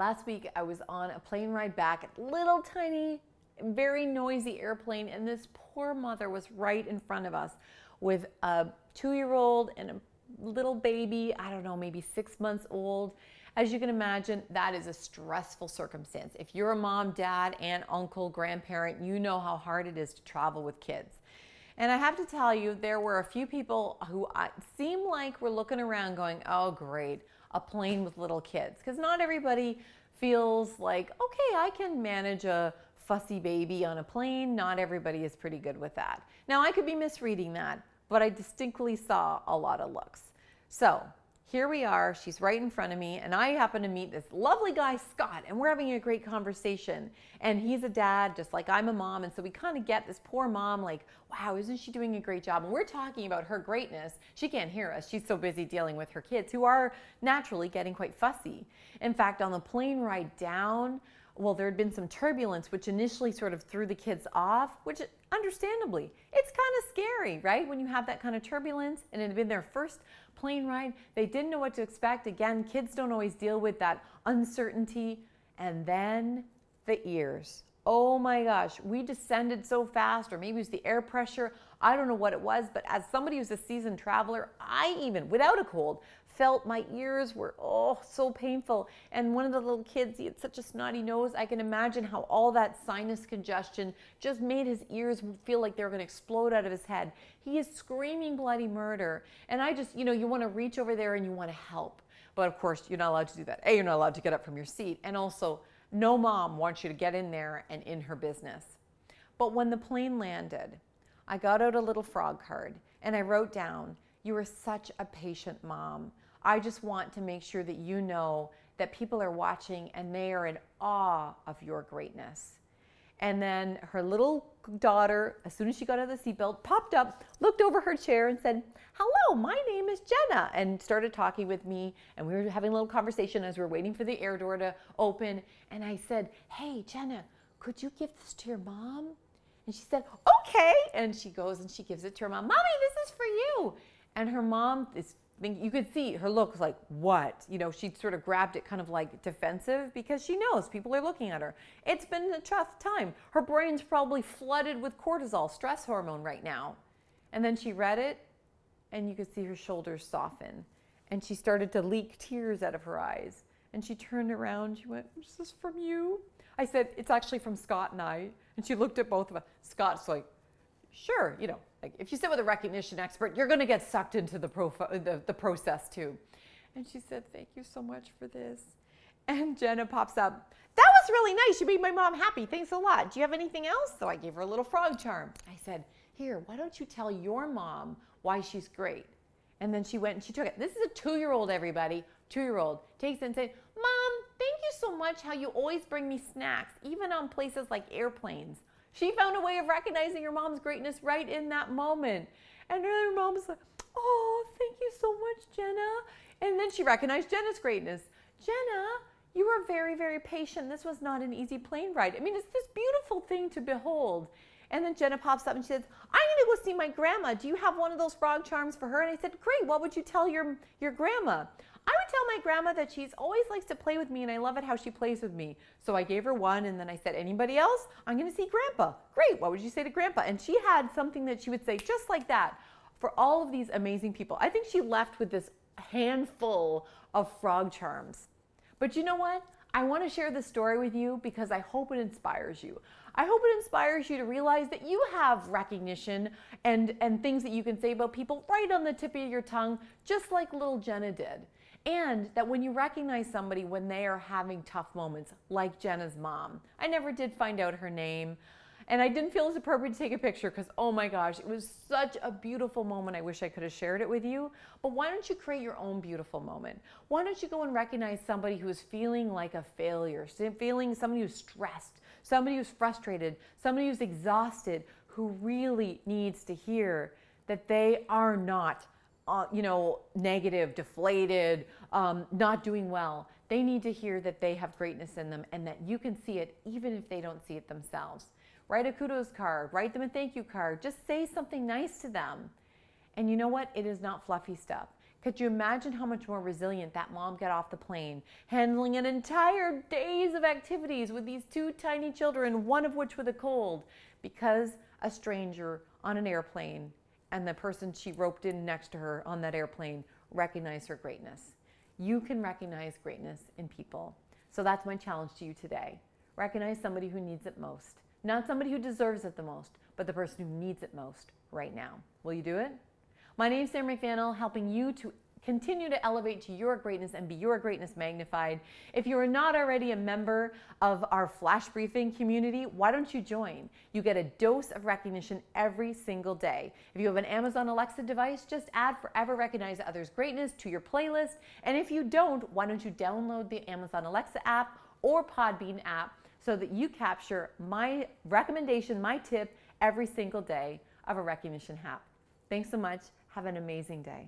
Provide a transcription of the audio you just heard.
Last week I was on a plane ride back, a little tiny, very noisy airplane, and this poor mother was right in front of us with a 2-year-old and a little baby, I don't know, maybe 6 months old. As you can imagine, that is a stressful circumstance. If you're a mom, dad, aunt, uncle, grandparent, you know how hard it is to travel with kids. And I have to tell you, there were a few people who seemed like were looking around going, oh great, a plane with little kids. Because not everybody feels like, okay, I can manage a fussy baby on a plane. Not everybody is pretty good with that. Now I could be misreading that, but I distinctly saw a lot of looks. So here we are, she's right in front of me, and I happen to meet this lovely guy, Scott, and we're having a great conversation. And he's a dad, just like I'm a mom, and so we kind of get this poor mom like, wow, isn't she doing a great job? And we're talking about her greatness. She can't hear us. She's so busy dealing with her kids, who are naturally getting quite fussy. In fact, on the plane ride down, well, there had been some turbulence, which initially sort of threw the kids off, which understandably, it's kind of scary, right? When you have that kind of turbulence, and it had been their first plane ride, they didn't know what to expect. Again, kids don't always deal with that uncertainty. And then the ears. Oh my gosh, we descended so fast, or maybe it was the air pressure. I don't know what it was, but as somebody who's a seasoned traveler, I even, without a cold, felt my ears were, so painful. And one of the little kids, he had such a snotty nose. I can imagine how all that sinus congestion just made his ears feel like they were going to explode out of his head. He is screaming bloody murder. And I just, you want to reach over there and you want to help. But of course, you're not allowed to do that. A, you're not allowed to get up from your seat. And also, no mom wants you to get in there and in her business. But when the plane landed, I got out a little frog card and I wrote down, you are such a patient mom. I just want to make sure that you know that people are watching and they are in awe of your greatness. And then her little daughter, as soon as she got out of the seatbelt, popped up, looked over her chair and said, hello, my name is Jenna, and started talking with me. And we were having a little conversation as we were waiting for the air door to open. And I said, hey, Jenna, could you give this to your mom? And she said, okay. And she goes and she gives it to her mom. Mommy, this is for you. And her mom is, you could see her look like, what? She sort of grabbed it kind of like defensive because she knows people are looking at her. It's been a tough time. Her brain's probably flooded with cortisol, stress hormone right now. And then she read it and you could see her shoulders soften. And she started to leak tears out of her eyes. And she turned around, she went, is this from you? I said, it's actually from Scott and I. And she looked at both of us. Scott's like, sure, like if you sit with a recognition expert, you're going to get sucked into the process too. And she said, thank you so much for this. And Jenna pops up, that was really nice. You made my mom happy. Thanks a lot. Do you have anything else? So I gave her a little frog charm. I said, here, why don't you tell your mom why she's great? And then she went and she took it. This is a 2-year-old, everybody. 2-year-old takes it and says, Mom, thank you so much how you always bring me snacks, even on places like airplanes. She found a way of recognizing her mom's greatness right in that moment. And her mom was like, oh, thank you so much, Jenna. And then she recognized Jenna's greatness. Jenna, you were very, very patient. This was not an easy plane ride. I mean, it's this beautiful thing to behold. And then Jenna pops up and she says, I need to go see my grandma. Do you have one of those frog charms for her? And I said, great. What would you tell your grandma? I would tell my grandma that she's always likes to play with me and I love it how she plays with me. So I gave her one and then I said, anybody else? I'm going to see Grandpa. Great. What would you say to Grandpa? And she had something that she would say just like that for all of these amazing people. I think she left with this handful of frog charms. But you know what? I want to share this story with you because I hope it inspires you. I hope it inspires you to realize that you have recognition and things that you can say about people right on the tip of your tongue, just like little Jenna did. And that when you recognize somebody when they are having tough moments, like Jenna's mom. I never did find out her name. And I didn't feel it was appropriate to take a picture because, oh my gosh, it was such a beautiful moment. I wish I could have shared it with you. But why don't you create your own beautiful moment? Why don't you go and recognize somebody who is feeling like a failure, feeling somebody who's stressed, somebody who's frustrated, somebody who's exhausted, who really needs to hear that they are not negative, deflated, not doing well. They need to hear that they have greatness in them and that you can see it even if they don't see it themselves. Write a kudos card, write them a thank you card, just say something nice to them. And you know what? It is not fluffy stuff. Could you imagine how much more resilient that mom got off the plane, handling an entire days of activities with these two tiny children, one of which with a cold, because a stranger on an airplane and the person she roped in next to her on that airplane recognized her greatness. You can recognize greatness in people. So that's my challenge to you today. Recognize somebody who needs it most. Not somebody who deserves it the most, but the person who needs it most right now. Will you do it? My name is Sarah McVanel, helping you to continue to elevate to your greatness and be your greatness magnified. If you are not already a member of our Flash Briefing community, why don't you join? You get a dose of recognition every single day. If you have an Amazon Alexa device, just add Forever Recognize Others' Greatness to your playlist. And if you don't, why don't you download the Amazon Alexa app or Podbean app so that you capture my recommendation, my tip every single day of a recognition hack. Thanks so much. Have an amazing day.